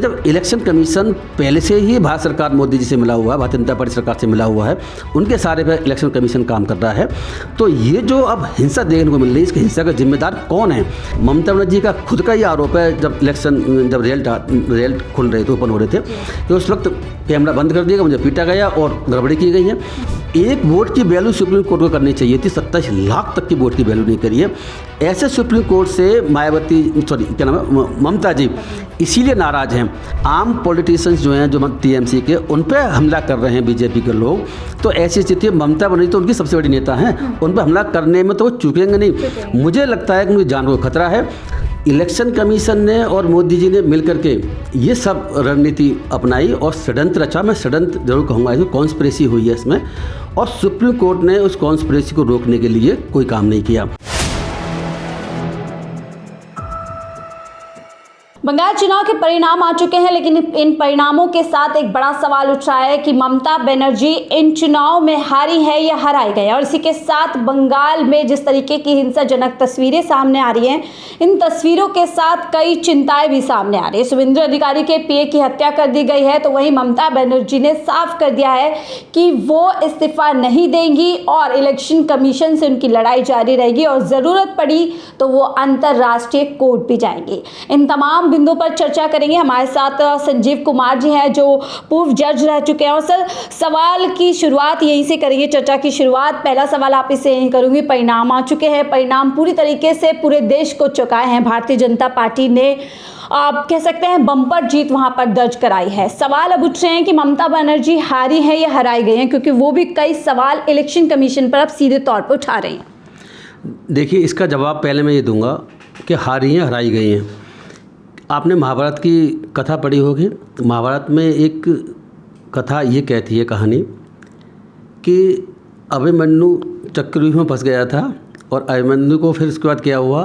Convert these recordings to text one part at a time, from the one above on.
जब election commission पहले से ही भारत सरकार मोदी जी से मिला हुआ है, भारतीय जनता पार्टी सरकार से मिला हुआ है, उनके सारे पे इलेक्शन कमीशन काम कर रहा है। तो ये जो अब हिंसा देखने को मिल रही है, इसकी हिंसा का जिम्मेदार कौन है? ममता बनर्जी का खुद का ही आरोप है, जब रिजल्ट खुल रहे थे, ओपन हो रहे थे, तो उस वक्त कैमरा बंद कर दिया, मुझे पीटा गया और गड़बड़ी की गई है। एक वोट की वैल्यू सुप्रीम कोर्ट को करनी चाहिए थी, 27 लाख तक की वोट की वैल्यू नहीं करी है। ऐसे सुप्रीम कोर्ट से ममता जी इसीलिए नाराज़ हैं। आम पॉलिटिशियंस जो हैं, जो टीएमसी के, उन पर हमला कर रहे हैं बीजेपी के लोग। तो ऐसी स्थिति में ममता बनर्जी तो उनकी सबसे बड़ी नेता हैं, उन पर हमला करने में तो वो चूकेंगे नहीं। मुझे लगता है कि उनकी जान को खतरा है। इलेक्शन कमीशन ने और मोदी जी ने मिलकर के ये सब रणनीति अपनाई और षड्यंत्र रचा। मैं षड्यंत्र जरूर कहूँगा, इसमें कॉन्स्पिरेसी हुई है इसमें, और सुप्रीम कोर्ट ने उस कॉन्स्पिरेसी को रोकने के लिए कोई काम नहीं किया। बंगाल चुनाव के परिणाम आ चुके हैं, लेकिन इन परिणामों के साथ एक बड़ा सवाल उठ रहा है कि ममता बनर्जी इन चुनाव में हारी है या हराई गई है। और इसी के साथ बंगाल में जिस तरीके की हिंसाजनक तस्वीरें सामने आ रही हैं, इन तस्वीरों के साथ कई चिंताएं भी सामने आ रही है। शुभेंदु अधिकारी के पीए की हत्या कर दी गई है, तो वहीं ममता बनर्जी ने साफ कर दिया है कि वो इस्तीफा नहीं देंगी और इलेक्शन कमीशन से उनकी लड़ाई जारी रहेगी और ज़रूरत पड़ी तो वो अंतर्राष्ट्रीय कोर्ट भी जाएंगी। इन तमाम बिंदु पर चर्चा करेंगे। हमारे साथ संजीव कुमार जी हैं, जो पूर्व जज रह चुके हैं। और सर, सवाल की शुरुआत यहीं से करेंगे, चर्चा की शुरुआत। पहला सवाल आप इससे यहीं करूंगी। परिणाम आ चुके हैं, परिणाम पूरी तरीके से पूरे देश को चौंकाए हैं। भारतीय जनता पार्टी ने, आप कह सकते हैं, बम्पर जीत वहां पर दर्ज कराई है। सवाल अब उठ रहे हैं कि ममता बनर्जी हारी है या हराई गई हैं, क्योंकि वो भी कई सवाल इलेक्शन कमीशन पर अब सीधे तौर पर उठा रहे हैं। देखिए, इसका जवाब पहले मैं ये दूंगा कि हारी हैं, हराई गई हैं। आपने महाभारत की कथा पढ़ी होगी। महाभारत में एक कथा ये कहती है, कहानी, कि अभिमन्यु चक्रव्यूह में फंस गया था और अभिमन्यु को फिर उसके बाद क्या हुआ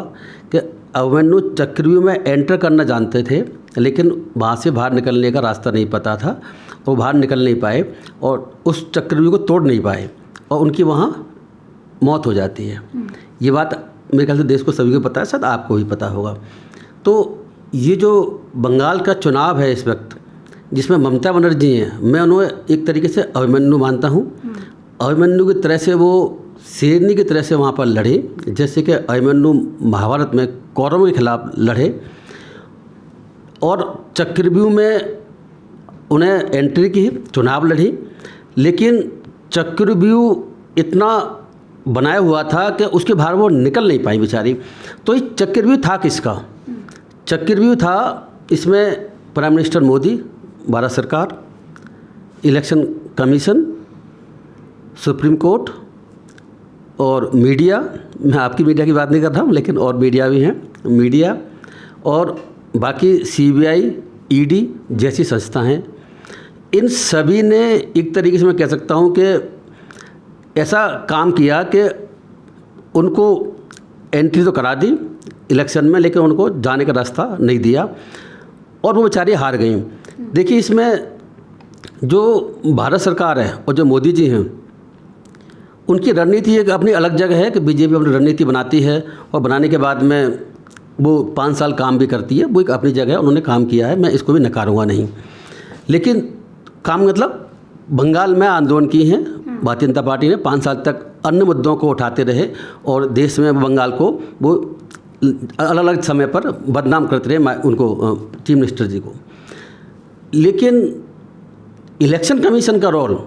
कि अभिमन्यु चक्रव्यूह में एंटर करना जानते थे, लेकिन वहाँ से बाहर निकलने का रास्ता नहीं पता था, वो बाहर निकल नहीं पाए और उस चक्रव्यूह को तोड़ नहीं पाए और उनकी वहाँ मौत हो जाती है। ये बात मेरे ख्याल से देश को सभी को पता है, शायद आपको भी पता होगा। तो ये जो बंगाल का चुनाव है इस वक्त, जिसमें ममता बनर्जी हैं, मैं उन्हें एक तरीके से अभिमन्यु मानता हूँ। अभिमन्यु की तरह से वो शेरनी की तरह से वहाँ पर लड़े, जैसे कि अभिमन्यु महाभारत में कौरवों के खिलाफ लड़े और चक्रव्यूह में उन्हें एंट्री की, चुनाव लड़ी। लेकिन चक्रव्यूह इतना बनाया हुआ था कि उसके बाहर वो निकल नहीं पाई बेचारी। तो ये चक्रव्यूह था किसका? चक्रव्यूह था इसमें प्राइम मिनिस्टर मोदी, भारत सरकार, इलेक्शन कमीशन, सुप्रीम कोर्ट और मीडिया। मैं आपकी मीडिया की बात नहीं कर रहा हूँ, लेकिन और मीडिया भी हैं, मीडिया और बाकी सीबीआई, ईडी जैसी संस्था हैं। इन सभी ने एक तरीके से मैं कह सकता हूँ कि ऐसा काम किया कि उनको एंट्री तो करा दी इलेक्शन में, लेकिन उनको जाने का रास्ता नहीं दिया और वो बेचारी हार गई। देखिए, इसमें जो भारत सरकार है और जो मोदी जी हैं, उनकी रणनीति एक अपनी अलग जगह है कि बीजेपी अपनी रणनीति बनाती है और बनाने के बाद में वो 5 साल काम भी करती है। वो एक अपनी जगह है, उन्होंने काम किया है, मैं इसको भी नकारूंगा नहीं। लेकिन काम मतलब बंगाल में आंदोलन की हैं भारतीय जनता पार्टी ने, 5 साल तक अन्य मुद्दों को उठाते रहे और देश में बंगाल को वो अलग अलग समय पर बदनाम करते रहे, उनको चीफ मिनिस्टर जी को। लेकिन इलेक्शन कमीशन का रोल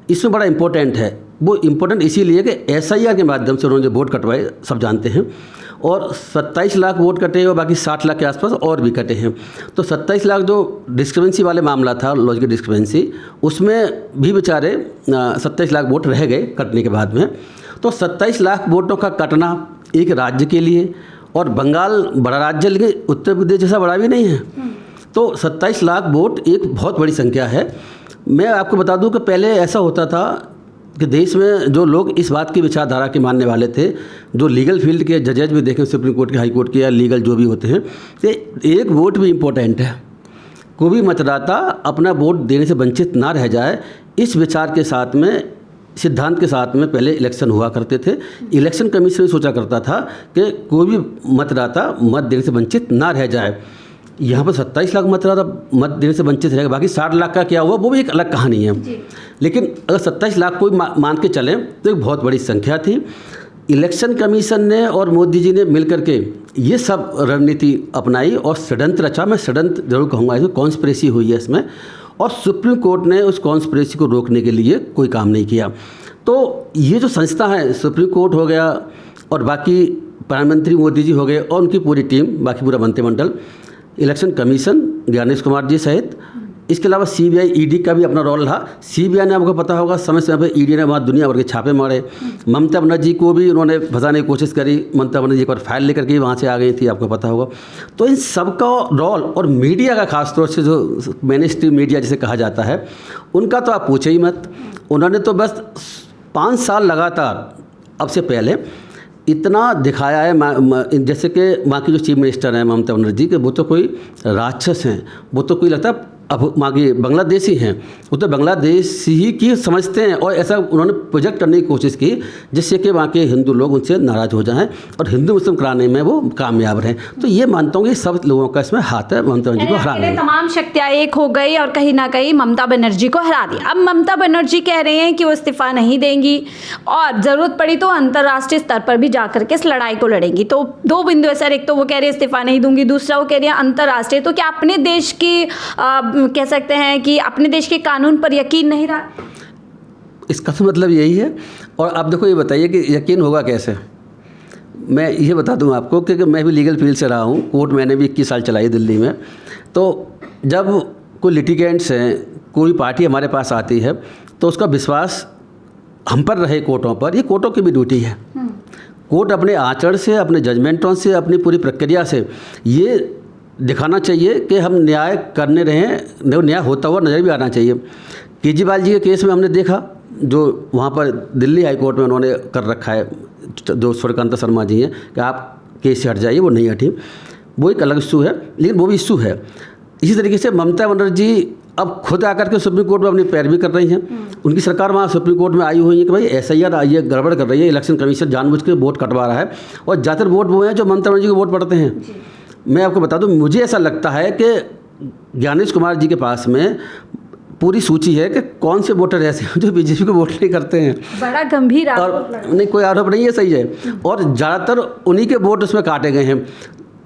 इसमें बड़ा इम्पोर्टेंट है। वो इम्पोर्टेंट इसीलिए कि एसआईआर के माध्यम से उन्होंने वोट कटवाए, सब जानते हैं, और 27 लाख वोट कटे और बाकी 60 लाख के आसपास और भी कटे हैं। तो 27 लाख जो डिस्क्रिपेंसी वाले मामला था, लॉजिकल डिस्क्रिपेंसी, उसमें भी बेचारे 27 लाख वोट रह गए कटने के बाद में। तो 27 लाख वोटों का कटना एक राज्य के लिए, और बंगाल बड़ा राज्य लेकिन उत्तर प्रदेश जैसा बड़ा भी नहीं है, तो 27 लाख वोट एक बहुत बड़ी संख्या है। मैं आपको बता दूं कि पहले ऐसा होता था कि देश में जो लोग इस बात की विचारधारा के मानने वाले थे, जो लीगल फील्ड के जजेज भी देखें, सुप्रीम कोर्ट के, हाई कोर्ट के या लीगल जो भी होते हैं, कि एक वोट भी इम्पोर्टेंट है, कोई भी मतदाता अपना वोट देने से वंचित ना रह जाए। इस विचार के साथ में, सिद्धांत के साथ में पहले इलेक्शन हुआ करते थे। इलेक्शन कमीशन सोचा करता था कि कोई भी मतदाता मत देने से वंचित ना रह जाए। यहाँ पर 27 लाख मत देने से वंचित रहेगा। बाकी 60 लाख का क्या हुआ वो भी एक अलग कहानी है। लेकिन अगर 27 लाख कोई मान के चलें तो एक बहुत बड़ी संख्या थी। इलेक्शन कमीशन ने और मोदी जी ने मिल करके ये सब रणनीति अपनाई और षड्यंत्र रचा। मैं षड्यंत्र जरूर कहूँगा, इसमें कॉन्स्पिरेसी हुई है इसमें, और सुप्रीम कोर्ट ने उस कॉन्स्पिरेसी को रोकने के लिए कोई काम नहीं किया। तो ये जो संस्था है, सुप्रीम कोर्ट हो गया और बाकी प्रधानमंत्री मोदी जी हो गए और उनकी पूरी टीम, बाकी पूरा मंत्रिमंडल, इलेक्शन कमीशन ज्ञानेश कुमार जी सहित, इसके अलावा सीबीआई ईडी का भी अपना रोल रहा। सीबीआई ने, आपको पता होगा, समय समय पर ईडी ने वहाँ दुनिया भर के छापे मारे। ममता बनर्जी को भी उन्होंने फंसाने की कोशिश करी। ममता बनर्जी एक बार फाइल लेकर के वहाँ से आ गई थी, आपको पता होगा। तो इन सब का रोल, और मीडिया का खासतौर से जो मेन स्ट्रीम मीडिया जिसे कहा जाता है, उनका तो आप पूछे ही मत। उन्होंने तो बस 5 साल लगातार, अब से पहले इतना दिखाया है, जैसे कि वहाँ की जो चीफ मिनिस्टर हैं ममता बनर्जी के, वो तो कोई राक्षस हैं, वो तो कोई लगता है अब वहाँ की बांग्लादेशी हैं, वो तो बांग्लादेश ही की समझते हैं। और ऐसा उन्होंने प्रोजेक्ट करने की कोशिश की जिससे कि वहाँ के हिंदू लोग उनसे नाराज़ हो जाएं और हिंदू मुस्लिम कराने में वो कामयाब रहें। तो ये मानता हूँ कि सब लोगों का इसमें हाथ है ममता बनर्जी को हराने में। तमाम शक्तियाँ एक हो गई और कहीं ना कहीं ममता बनर्जी को हरा दिया। अब ममता बनर्जी कह रहे हैं कि वो इस्तीफा नहीं देंगी और ज़रूरत पड़ी तो अंतर्राष्ट्रीय स्तर पर भी जाकर के इस लड़ाई को लड़ेंगी। तो 2 बिंदु है सर, एक तो वो कह रहे हैं इस्तीफा नहीं दूंगी, दूसरा वो कह रही है अंतर्राष्ट्रीय। तो क्या अपने देश की कह सकते हैं कि अपने देश के कानून पर यकीन नहीं रहा? इसका तो मतलब यही है। और आप देखो, ये बताइए कि यकीन होगा कैसे। मैं ये बता दूं आपको कि मैं भी लीगल फील्ड से रहा हूं, कोर्ट मैंने भी 21 साल चलाई दिल्ली में। तो जब कोई लिटिगेंट्स हैं, कोई पार्टी हमारे पास आती है, तो उसका विश्वास हम पर रहे कोर्टों पर। ये कोर्टों की भी ड्यूटी है। कोर्ट अपने आचरण से, अपने जजमेंटों से, अपनी पूरी प्रक्रिया से ये दिखाना चाहिए कि हम न्याय करने रहें, न्याय होता हुआ नज़र भी आना चाहिए। केजरीवाल जी के केस में हमने देखा, जो वहाँ पर दिल्ली हाई कोर्ट में उन्होंने कर रखा है, जो सूर्यकांत शर्मा जी हैं, कि आप केस से हट जाइए, वो नहीं हटी। वो एक अलग इशू है, लेकिन वो भी इशू है। इसी तरीके से ममता बनर्जी अब खुद आकर के सुप्रीम कोर्ट में अपनी पैरवी कर रही हैं। उनकी सरकार वहाँ सुप्रीम कोर्ट में आई हुई है कि भाई SIR ये गड़बड़ कर रही है, इलेक्शन कमीशन जानबूझ के वोट कटवा रहा है, और ज़्यादातर वोट वो हैं जो ममता बनर्जी को वोट पड़ते हैं। मैं आपको बता दूं, मुझे ऐसा लगता है कि ज्ञानेश कुमार जी के पास में पूरी सूची है कि कौन से वोटर ऐसे हैं जो बीजेपी को वोट नहीं करते हैं। बड़ा गंभीर और नहीं, कोई आरोप नहीं है, सही है। और ज़्यादातर उन्हीं के वोट उसमें काटे गए हैं।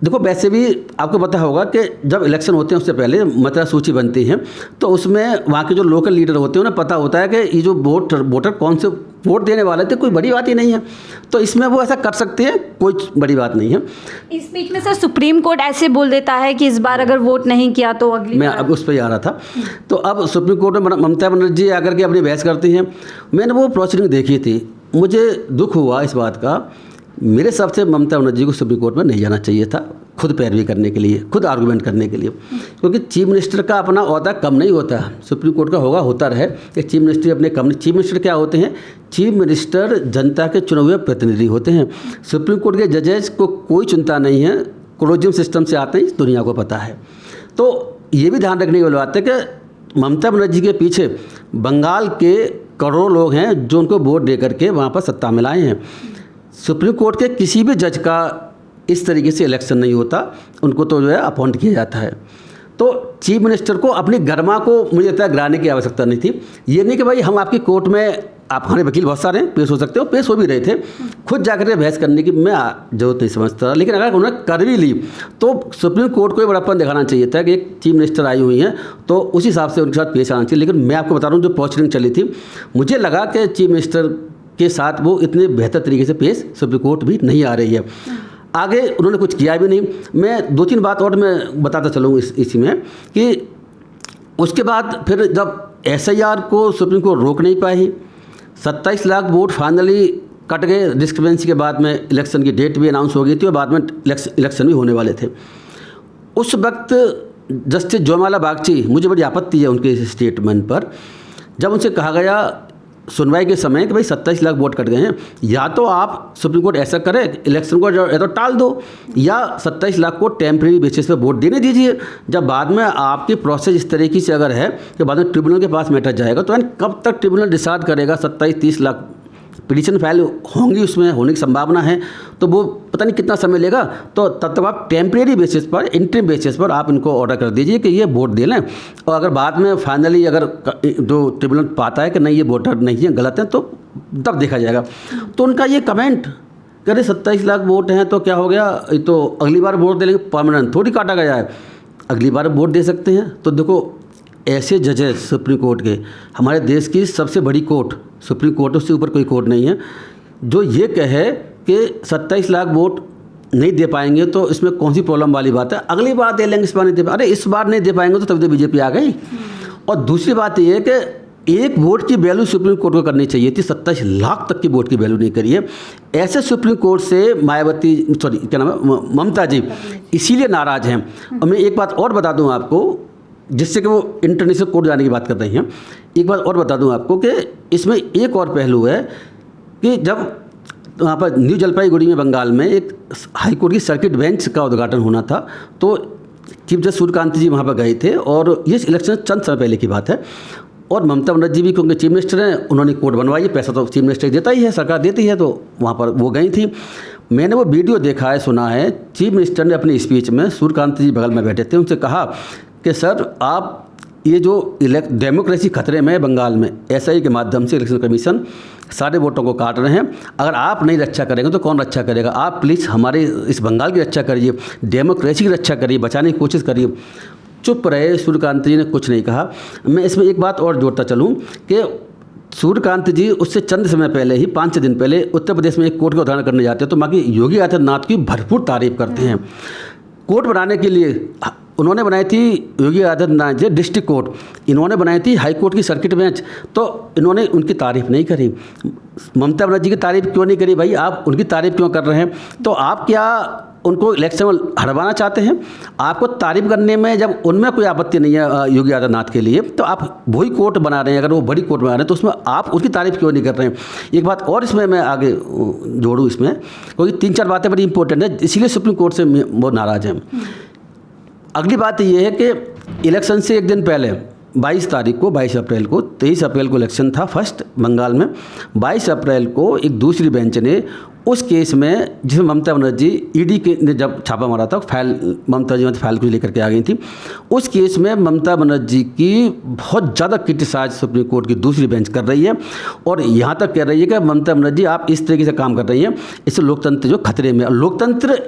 देखो, वैसे भी आपको पता होगा कि जब इलेक्शन होते हैं उससे पहले मतदाता सूची बनती है, तो उसमें वहाँ के जो लोकल लीडर होते हैं उन्हें पता होता है कि ये जो वोटर कौन से वोट देने वाले थे, कोई बड़ी बात ही नहीं है। तो इसमें वो ऐसा कर सकते हैं, कोई बड़ी बात नहीं है। इस बीच में सर सुप्रीम कोर्ट ऐसे बोल देता है कि इस बार अगर वोट नहीं किया तो अगली मैं अब उस पर ही आ रहा था। तो अब सुप्रीम कोर्ट में ममता बनर्जी आकर के अपनी बहस करती हैं। मैंने वो प्रोसीडिंग देखी थी, मुझे दुख हुआ इस बात का। मेरे हिसाब से ममता बनर्जी को सुप्रीम कोर्ट में नहीं जाना चाहिए था, खुद पैरवी करने के लिए, खुद आर्गूमेंट करने के लिए। क्योंकि चीफ मिनिस्टर का अपना ओहदा कम नहीं होता। सुप्रीम कोर्ट का होता रहे कि चीफ मिनिस्टर अपने कम। चीफ मिनिस्टर क्या होते हैं? चीफ मिनिस्टर जनता के चुने हुए प्रतिनिधि होते हैं। सुप्रीम कोर्ट के जजेस को कोई चुनता नहीं है, कोलोजियम सिस्टम से आते हैं, दुनिया को पता है। तो ये भी ध्यान रखने की बात है कि ममता बनर्जी के पीछे बंगाल के करोड़ों लोग हैं जो उनको वोट दे करके वहाँ पर सत्ता में लाए हैं। सुप्रीम कोर्ट के किसी भी जज का इस तरीके से इलेक्शन नहीं होता, उनको तो जो है अपॉइंट किया जाता है। तो चीफ मिनिस्टर को अपनी गरिमा को मुझे लगता है गिराने की आवश्यकता नहीं थी। ये नहीं कि भाई हम आपकी कोर्ट में, आप हमारे वकील बहुत सारे हैं, पेश हो सकते हो, पेश हो भी रहे थे, खुद जाकर के बहस करने की मैं जरूरत नहीं समझता। लेकिन अगर उन्होंने कर भी ली तो सुप्रीम कोर्ट को बड़प्पन दिखाना चाहिए था कि एक चीफ मिनिस्टर आई हुई हैं तो उस हिसाब से उनके साथ पेश आना चाहिए। लेकिन मैं आपको बता रहा हूँ, जो प्रोसीडिंग चली थी, मुझे लगा कि चीफ मिनिस्टर के साथ वो इतने बेहतर तरीके से पेश सुप्रीम कोर्ट भी नहीं आ रही है। आगे उन्होंने कुछ किया भी नहीं। मैं 2-3 बात और मैं बताता चलूँ इसी में कि उसके बाद फिर जब SIR को सुप्रीम कोर्ट रोक नहीं पाई, 27 लाख वोट फाइनली कट गए। डिस्क्रिपेंसी के बाद में इलेक्शन की डेट भी अनाउंस हो गई थी और बाद में इलेक्शन भी होने वाले थे। उस वक्त जस्टिस जयमाला बागची, मुझे बड़ी आपत्ति है उनके स्टेटमेंट पर, जब उनसे कहा गया सुनवाई के समय कि भाई 27 लाख वोट कट गए हैं, या तो आप सुप्रीम कोर्ट ऐसा करे इलेक्शन को या तो टाल दो, या 27 लाख को टेम्प्रेरी बेसिस पे वोट देने दीजिए। जब बाद में आपकी प्रोसेस इस तरीके से अगर है कि बाद में ट्रिब्यूनल के पास मैटर जाएगा, तो कब तक ट्रिब्यूनल डिसाइड करेगा 27-30 लाख पिटीशन फाइल होंगी, उसमें होने की संभावना है, तो वो पता नहीं कितना समय लेगा। तो तब तक आप टेम्परेरी बेसिस पर, इंटरिम बेसिस पर आप इनको ऑर्डर कर दीजिए कि ये वोट दे लें, और अगर बाद में फाइनली अगर जो ट्रिब्यूनल पाता है कि नहीं ये वोटर नहीं है, गलत है, तो तब देखा जाएगा। तो उनका ये कमेंट कि अरे 27 लाख वोट हैं तो क्या हो गया, ये तो अगली बार वोट दे लेंगे, परमानेंट थोड़ी काटा गया है, अगली बार वोट दे सकते हैं। तो देखो ऐसे जजेस सुप्रीम कोर्ट के, हमारे देश की सबसे बड़ी कोर्ट सुप्रीम कोर्ट, उससे ऊपर कोई कोर्ट नहीं है, जो ये कहे कि 27 लाख वोट नहीं दे पाएंगे तो इसमें कौन सी प्रॉब्लम वाली बात है, अगली बार दे लेंगे, इस बार नहीं दे पाएंगे। अरे इस बार नहीं दे पाएंगे तो तभी तो बीजेपी आ गई। और दूसरी बात ये है कि एक वोट की वैल्यू सुप्रीम कोर्ट को करनी चाहिए थी, 27 लाख तक की वोट की वैल्यू नहीं करी है। ऐसे सुप्रीम कोर्ट से मायावती, सॉरी क्या नाम है, ममता जी इसीलिए नाराज़ हैं। और मैं एक बात और बता दूं आपको, जिससे कि वो इंटरनेशनल कोर्ट जाने की बात कर रही हैं, एक बात और बता दूं आपको कि इसमें एक और पहलू है कि जब वहाँ पर न्यू जलपाईगुड़ी में बंगाल में एक हाई कोर्ट की सर्किट बेंच का उद्घाटन होना था, तो चीफ जस्टिस सूर्यकांत जी वहाँ पर गए थे, और ये इलेक्शन चंद समय पहले की बात है। और ममता बनर्जी भी क्योंकि चीफ मिनिस्टर हैं, उन्होंने कोर्ट बनवाई है, पैसा तो चीफ मिनिस्टर देता ही है, सरकार देती है, तो वहाँ पर वो गई थी। मैंने वो वीडियो देखा है, सुना है, चीफ मिनिस्टर ने अपनी स्पीच में, सूर्यकांत जी बगल में बैठे थे, उनसे कहा कि सर आप ये जो डेमोक्रेसी खतरे में है बंगाल में, एसआई के माध्यम से इलेक्शन कमीशन सारे वोटों को काट रहे हैं, अगर आप नहीं रक्षा करेंगे तो कौन रक्षा करेगा, आप प्लीज़ हमारे इस बंगाल की रक्षा करिए, डेमोक्रेसी की रक्षा करिए, बचाने की कोशिश करिए। चुप रहे, सूर्यकांत जी ने कुछ नहीं कहा। मैं इसमें एक बात और जोड़ता चलूँ कि सूर्यकांत जी उससे चंद समय पहले ही, 5-6 दिन पहले उत्तर प्रदेश में एक कोर्ट का उद्घाटन करने जाते हैं, तो बाकी योगी आदित्यनाथ की भरपूर तारीफ करते हैं। कोर्ट बनाने के लिए उन्होंने बनाई थी, योगी आदित्यनाथ जी डिस्ट्रिक्ट कोर्ट, इन्होंने बनाई थी हाई कोर्ट की सर्किट बेंच, तो इन्होंने उनकी तारीफ़ नहीं करी। ममता बनर्जी की तारीफ़ क्यों नहीं करी भाई, आप उनकी तारीफ़ क्यों कर रहे हैं? तो आप क्या उनको इलेक्शन में हरवाना चाहते हैं? आपको तारीफ़ करने में जब उनमें कोई आपत्ति नहीं है योगी आदित्यनाथ के लिए, तो आप वही कोर्ट बना रहे हैं, अगर वो बड़ी कोर्ट बना रहे हैं तो उसमें आप उसकी तारीफ़ क्यों नहीं कर रहे हैं? एक बात और इसमें मैं आगे जोड़ूँ इसमें, क्योंकि 3-4 बातें बड़ी इंपॉर्टेंट है, इसीलिए सुप्रीम कोर्ट से वो नाराज़ हैं। अगली बात ये है कि इलेक्शन से एक दिन पहले 22 अप्रैल को 23 अप्रैल को इलेक्शन था फर्स्ट बंगाल में, 22 अप्रैल को एक दूसरी बेंच ने उस केस में जिसमें ममता बनर्जी ईडी के ने जब छापा मारा था, फाइल ममता जी फाइल को लेकर के आ गई थी, उस केस में ममता बनर्जी की बहुत ज़्यादा क्रिटिसाइज सुप्रीम कोर्ट की दूसरी बेंच कर रही है, और यहाँ तक कह रही है कि ममता बनर्जी आप इस तरीके से काम कर रही हैं, इससे लोकतंत्र जो खतरे में, और लोकतंत्र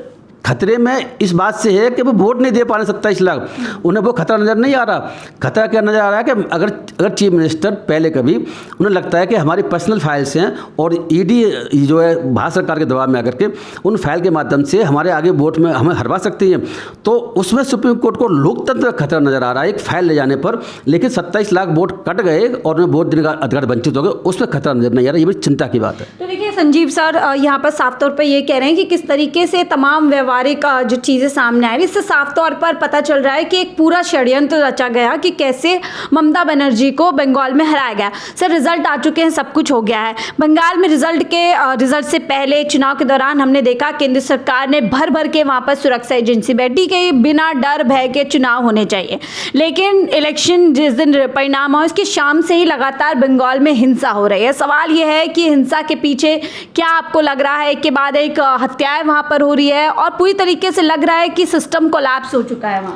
खतरे में इस बात से है कि वो वोट नहीं दे पा रहे 27 लाख, उन्हें वो खतरा नज़र नहीं आ रहा। खतरा क्या नज़र आ रहा है कि अगर चीफ मिनिस्टर पहले कभी उन्हें लगता है कि हमारी पर्सनल फाइल्स हैं और ईडी जो है भारत सरकार के दबाव में आकर के उन फाइल के माध्यम से हमारे आगे वोट में हमें हरवा सकती हैं, तो उसमें सुप्रीम कोर्ट को लोकतंत्र का खतरा नज़र आ रहा है एक फाइल ले जाने पर। लेकिन 27 लाख वोट कट गए और उन्हें वोट देने का अधिकार वंचित हो गए, उसमें खतरा नज़र नहीं आ रहा। ये बड़ी चिंता की बात है। तो देखिए संजीव सर, यहाँ पर साफ तौर पर ये कह रहे हैं कि किस तरीके से तमाम व्यवहारिक जो चीज़ें सामने आ रही, इससे साफ तौर पर पता चल रहा है कि एक पूरा षड्यंत्र रचा गया कि कैसे ममता बनर्जी को बंगाल में हराया गया। सर रिजल्ट आ चुके हैं, सब कुछ हो गया है। बंगाल में रिजल्ट से पहले चुनाव के दौरान हमने देखा केंद्र सरकार ने भर भर के वहाँ पर सुरक्षा एजेंसी बैठी कि बिना डर भय के चुनाव होने चाहिए, लेकिन इलेक्शन जिस दिन परिणाम हुआ उसकी शाम से ही लगातार बंगाल में हिंसा हो रही है। सवाल यह है कि हिंसा के पीछे क्या आपको लग रहा है? एक के बाद एक हत्याएं वहाँ पर हो रही है और पूरी तरीके से लग रहा है कि सिस्टम कोलैप्स हो चुका है।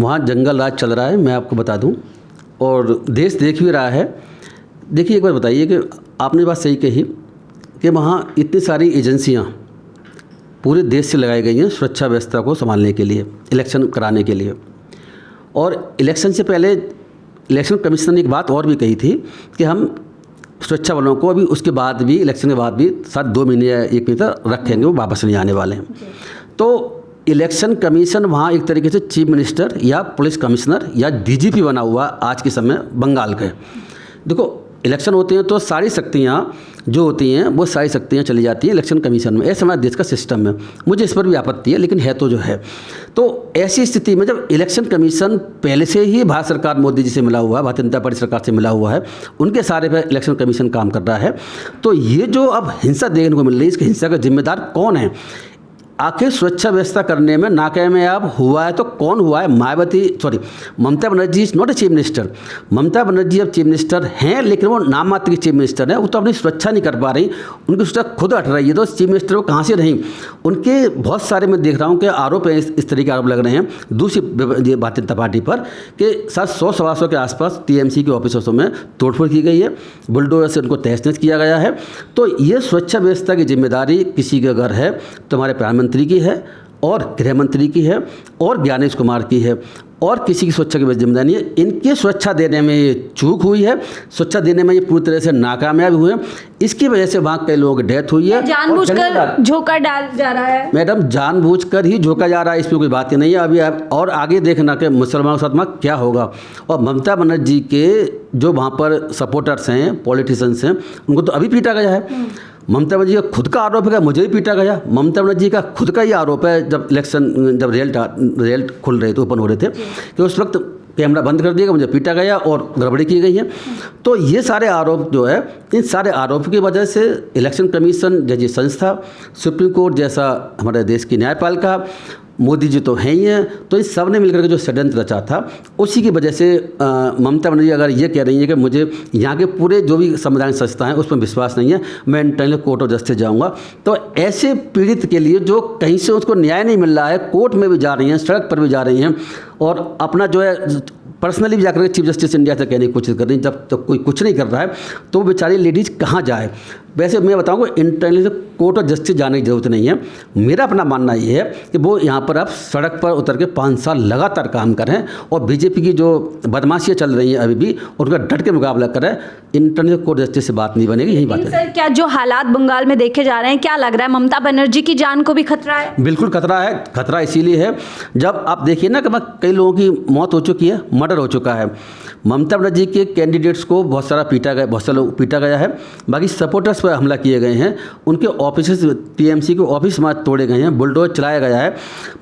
वहाँ जंगल राज चल रहा है, मैं आपको बता दूं, और देश देख भी रहा है। देखिए एक बार बताइए कि आपने बात सही कही कि वहाँ इतनी सारी एजेंसियाँ पूरे देश से लगाई गई हैं सुरक्षा व्यवस्था को संभालने के लिए, इलेक्शन कराने के लिए। और इलेक्शन से पहले इलेक्शन कमीशन ने एक बात और भी कही थी कि हम सुरक्षा बलों को अभी उसके बाद भी, इलेक्शन के बाद भी 2 महीने या 1 महीने तक रखेंगे, वो वापस नहीं आने वाले हैं। तो इलेक्शन कमीशन वहाँ एक तरीके से चीफ मिनिस्टर या पुलिस कमिश्नर या डीजीपी बना हुआ आज के समय बंगाल का। देखो इलेक्शन होते हैं तो सारी शक्तियाँ जो होती हैं वो सारी शक्तियाँ चली जाती हैं इलेक्शन कमीशन में। ऐसा हमारे देश का सिस्टम है, मुझे इस पर भी आपत्ति है, लेकिन है तो जो है। तो ऐसी स्थिति में जब इलेक्शन कमीशन पहले से ही भारत सरकार मोदी जी से मिला हुआ है, भारतीय जनता पार्टी सरकार से मिला हुआ है, उनके सारे पर इलेक्शन कमीशन काम कर रहा है, तो ये जो अब हिंसा देखने को मिल रही है, इसकी हिंसा का जिम्मेदार कौन है? आखिर सुरक्षा व्यवस्था करने में नाकामयाब हुआ है तो कौन हुआ है? Mamata Banerjee is not a chief minister. Mamata Banerjee अब चीफ मिनिस्टर हैं, लेकिन वो नाम मात्र की चीफ मिनिस्टर है। वो तो अपनी सुरक्षा नहीं कर पा रही, उनकी सुरक्षा खुद हट रही है। तो चीफ मिनिस्टर वो कहाँ से रही? उनके बहुत सारे मैं देख रहा हूँ कि आरोप हैं, इस तरह के आरोप लग रहे हैं दूसरी भारतीय जनता पार्टी पर कि 100-125 के आसपास टीएमसी के ऑफिसों में तोड़फोड़ की गई है, बुलडोजर से उनको तहस नहस किया गया है। तो ये सुरक्षा व्यवस्था की जिम्मेदारी किसी के अगर है तो हमारे प्रधानमंत्री की है और गृह मंत्री की है और ज्ञानेश कुमार की है, और किसी की सुरक्षा की जिम्मेदारी नहीं है। इनकी सुरक्षा देने में ये चूक हुई है, सुरक्षा देने में ये पूरी तरह से नाकामयाब हुए हैं। इसकी वजह से वहाँ कई लोगों की डेथ हुई है। जानबूझकर झोंका डाल जा रहा है मैडम, जानबूझकर ही झोंका जा रहा है, इसमें कोई बात ही नहीं है। अभी और आगे देखना कि मुसलमानों के साथ वहाँ क्या होगा। और ममता बनर्जी के जो वहाँ पर सपोर्टर्स हैं, पॉलिटिशियंस हैं, उनको तो अभी पीटा गया है। ममता बनर्जी का खुद का आरोप है कि मुझे भी पीटा गया। ममता बनर्जी का खुद का ही आरोप है, जब रिजल्ट खुल रहे थे, ओपन हो रहे थे, कि उस वक्त कैमरा बंद कर दिया, मुझे पीटा गया और गड़बड़ी की गई है। तो ये सारे आरोप जो है, इन सारे आरोप की वजह से इलेक्शन कमीशन जैसी संस्था, सुप्रीम कोर्ट जैसा हमारे देश की न्यायपालिका, मोदी जी तो हैं ही हैं, तो इस सब ने मिलकर के जो षड्यंत्र रचा था, उसी की वजह से ममता बनर्जी अगर ये कह रही है कि मुझे यहाँ के पूरे जो भी संवैधानिक संस्था हैं उसमें विश्वास नहीं है, मैं इंटरनल कोर्ट ऑफ जस्टिस जाऊँगा, तो ऐसे पीड़ित के लिए जो कहीं से उसको न्याय नहीं मिल रहा है, कोर्ट में भी जा रही हैं, सड़क पर भी जा रही हैं, और अपना जो है पर्सनली भी जाकर चीफ जस्टिस इंडिया से कहने की कोशिश कर रही हैं, जब तक कोई कुछ नहीं कर रहा है तो बेचारी लेडीज़ कहाँ जाए। वैसे मैं बताऊँ कि इंटरनल कोर्ट ऑफ जस्टिस जाने की ज़रूरत नहीं है। मेरा अपना मानना ये है कि वो यहाँ पर अब सड़क पर उतर के 5 साल लगातार काम करें, और बीजेपी की जो बदमाशियाँ चल रही हैं अभी भी, उनका डट के मुकाबला करें। इंटरनल कोर्ट ऑफ जस्टिस से बात नहीं बनेगी, यही बात है। सर, क्या जो हालात बंगाल में देखे जा रहे हैं, क्या लग रहा है ममता बनर्जी की जान को भी खतरा है? बिल्कुल खतरा है। खतरा इसीलिए है, जब आप देखिए ना कि कई लोगों की मौत हो चुकी है, मर्डर हो चुका है। ममता बनर्जी के कैंडिडेट्स को बहुत सारा लोग पीटा गया है, बाकी सपोर्टर्स पर हमला किए गए हैं, उनके ऑफिस, टीएमसी के ऑफिस वहाँ तोड़े गए हैं, बुलडोजर चलाया गया है,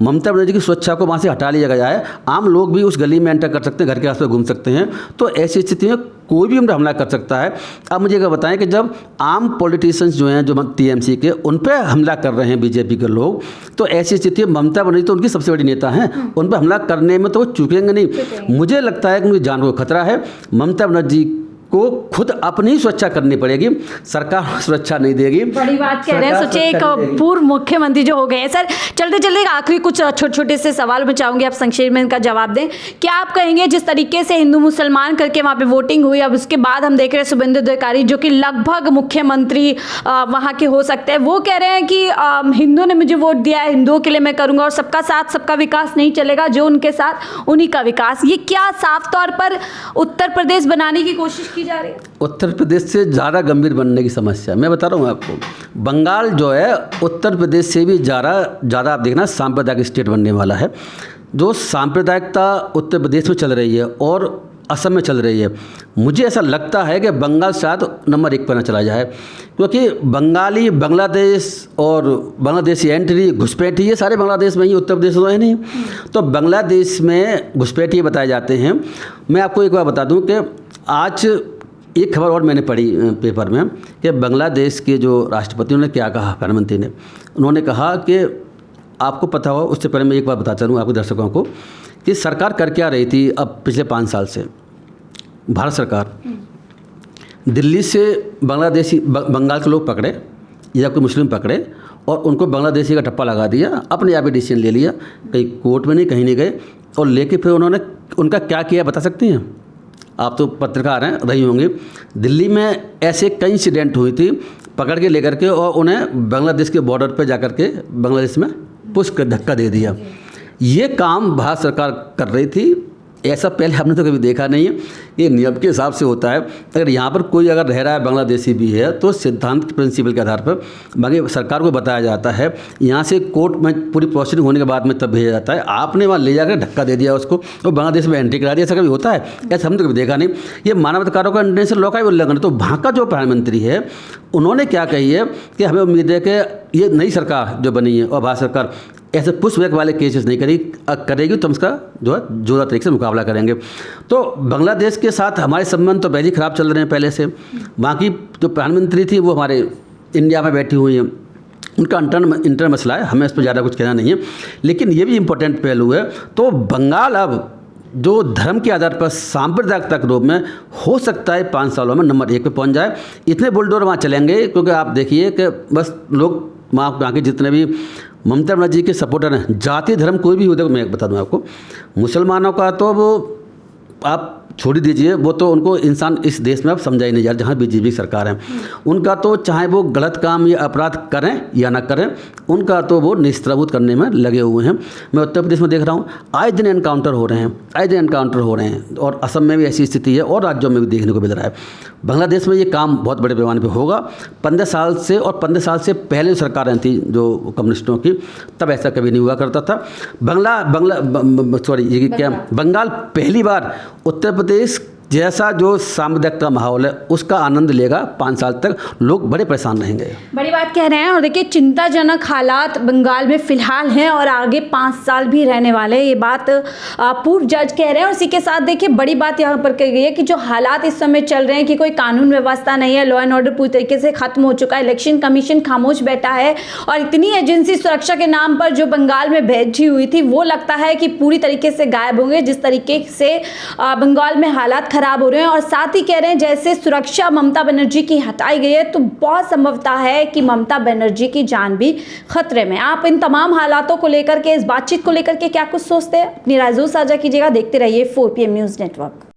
ममता बनर्जी की सुरक्षा को वहाँ से हटा लिया गया है। आम लोग भी उस गली में एंटर कर सकते हैं, घर के आसपास घूम सकते हैं। तो ऐसी स्थिति में कोई भी हमला कर सकता है। अब मुझे क्या बताएं कि जब आम पॉलिटिशियंस जो हैं, जो टीएमसी के, उन पर हमला कर रहे हैं बीजेपी के लोग, तो ऐसी स्थिति में ममता बनर्जी तो उनकी सबसे बड़ी नेता हैं, उन पर हमला करने में तो वो चूकेंगे नहीं। मुझे लगता है कि उनकी जान को खतरा है। ममता बनर्जी को खुद अपनी सुरक्षा करनी पड़ेगी, सरकार सुरक्षा नहीं देगी। बड़ी बात कह रहे हैं। सोचिए एक पूर्व मुख्यमंत्री जो हो गए हैं। सर, चलते चलते आखिरी कुछ छोटे छोटे से सवाल मैं चाहूँगी आप संक्षेप में इनका जवाब दें। क्या आप कहेंगे जिस तरीके से हिंदू मुसलमान करके वहाँ पे वोटिंग हुई, अब उसके बाद हम देख रहे हैं शुभेंदु अधिकारी जो कि लगभग मुख्यमंत्री वहाँ के हो सकते हैं, वो कह रहे हैं कि हिंदुओं ने मुझे वोट दिया है, हिंदुओं के लिए मैं करूँगा, और सबका साथ सबका विकास नहीं चलेगा, जो उनके साथ उन्हीं का विकास। ये क्या साफ तौर पर उत्तर प्रदेश बनाने की कोशिश की जा रही है? उत्तर प्रदेश से ज़्यादा गंभीर बनने की समस्या मैं बता रहा हूँ आपको। बंगाल जो है उत्तर प्रदेश से भी ज़्यादा आप देखना सांप्रदायिक स्टेट बनने वाला है। जो सांप्रदायिकता उत्तर प्रदेश में चल रही है और असम में चल रही है, मुझे ऐसा लगता है कि बंगाल शायद नंबर 1 पर न चला जाए, क्योंकि बंगाली बांग्लादेश और बांग्लादेशी एंट्री, घुसपैठी, ये सारे बांग्लादेश में ही, उत्तर प्रदेश तो है नहीं। तो बांग्लादेश में घुसपैठी बताए जाते हैं। मैं आपको एक बार बता दूं कि आज एक खबर और मैंने पढ़ी पेपर में कि बांग्लादेश के जो राष्ट्रपति ने क्या कहा, प्रधानमंत्री ने, उन्होंने कहा कि आपको पता हो, उससे पहले मैं एक बार बता चलूँ आपके दर्शकों को कि सरकार कर क्या रही थी अब पिछले 5 साल से। भारत सरकार दिल्ली से बंगाल के लोग पकड़े या कोई मुस्लिम पकड़े और उनको बांग्लादेशी का टप्पा लगा दिया, अपने आप ही डिसीजन ले लिया, कहीं कोर्ट में नहीं, कहीं नहीं गए, और लेके फिर उन्होंने उनका क्या किया बता सकती हैं आप? तो पत्रकार हैं, रही होंगी। दिल्ली में ऐसे कई इंसिडेंट हुई थी, पकड़ के लेकर के और उन्हें बांग्लादेश के बॉर्डर पे जाकर के बांग्लादेश में पुश कर धक्का दे दिया। ये काम भारत सरकार कर रही थी। ऐसा पहले हमने तो कभी देखा नहीं है। ये नियम के हिसाब से होता है। अगर यहाँ पर कोई अगर रह रहा है बांग्लादेशी भी है तो सिद्धांत प्रिंसिपल के आधार पर बाकी सरकार को बताया जाता है, यहाँ से कोर्ट में पूरी प्रोसीडिंग होने के बाद में तब भेजा जाता है। आपने वहाँ ले जाकर धक्का दे दिया उसको और बांग्लादेश में एंट्री करा दिया, ऐसा कभी होता है? ऐसा हमने तो कभी देखा नहीं। ये मानवाधिकारों का इंटरनेशनल लॉ का ही उल्लंघन है। तो वहाँ का जो प्रधानमंत्री है उन्होंने क्या कही है कि हमें उम्मीद है कि ये नई सरकार जो बनी है और भारत सरकार ऐसे पुशबैक वाले केसेस नहीं करेगी तो हम इसका जो है जोरदार तरीके से मुकाबला करेंगे। तो बांग्लादेश के साथ हमारे संबंध तो पहले ही ख़राब चल रहे हैं पहले से। वहाँ की जो प्रधानमंत्री थी वो हमारे इंडिया में बैठी हुई हैं, उनका इंटर मसला है, हमें इस पर ज़्यादा कुछ कहना नहीं है। लेकिन ये भी इम्पोर्टेंट पहलू है, तो बंगाल अब जो धर्म के आधार पर सांप्रदायिक रूप में हो सकता है 5 सालों में नंबर 1 पे पहुंच जाए। इतने बुलडोर वहाँ चलेंगे, क्योंकि आप देखिए कि बस लोग वहाँ के जितने भी ममता बनर्जी के सपोर्टर हैं, जाति धर्म कोई भी हो, देखो मैं बता दूँ आपको, मुसलमानों का तो वो आप छोड़ दीजिए, वो तो उनको इंसान इस देश में अब समझा ही नहीं जा रहा, जहाँ बीजेपी सरकार है उनका तो चाहे वो गलत काम या अपराध करें या ना करें, उनका तो वो निस्त्रभूत करने में लगे हुए हैं। मैं उत्तर प्रदेश में देख रहा हूँ आए दिन एनकाउंटर हो रहे हैं, आए दिन एनकाउंटर हो रहे हैं, और असम में भी ऐसी स्थिति है और राज्यों में भी देखने को मिल रहा है। बांग्लादेश में ये काम बहुत बड़े पैमाने पर होगा। 15 साल से और 15 साल से पहले जो सरकारें थी जो कम्युनिस्टों की, तब ऐसा कभी नहीं हुआ करता था। बंगाल पहली बार उत्तर प्रदेश जैसा जो सामुदायिक का माहौल है उसका आनंद लेगा। 5 साल तक लोग बड़े परेशान रहेंगे। बड़ी बात कह रहे हैं। और देखिए चिंताजनक हालात बंगाल में फिलहाल हैं और आगे 5 साल भी रहने वाले हैं, ये बात पूर्व जज कह रहे हैं। और इसी के साथ देखिए बड़ी बात यहाँ पर कही गई है कि जो हालात इस समय चल रहे हैं कि कोई कानून व्यवस्था नहीं है, लॉ एंड ऑर्डर पूरी तरीके से खत्म हो चुका है, इलेक्शन कमीशन खामोश बैठा है और इतनी एजेंसी सुरक्षा के नाम पर जो बंगाल में भेजी हुई थी वो लगता है कि पूरी तरीके से गायब होंगे, जिस तरीके से बंगाल में हालात खराब हो रहे हैं। और साथ ही कह रहे हैं जैसे सुरक्षा ममता बनर्जी की हटाई गई है तो बहुत संभवता है कि ममता बनर्जी की जान भी खतरे में। आप इन तमाम हालातों को लेकर के, इस बातचीत को लेकर के क्या कुछ सोचते हैं? अपनी राय जरूर साझा कीजिएगा। देखते रहिए 4 PM न्यूज़ नेटवर्क।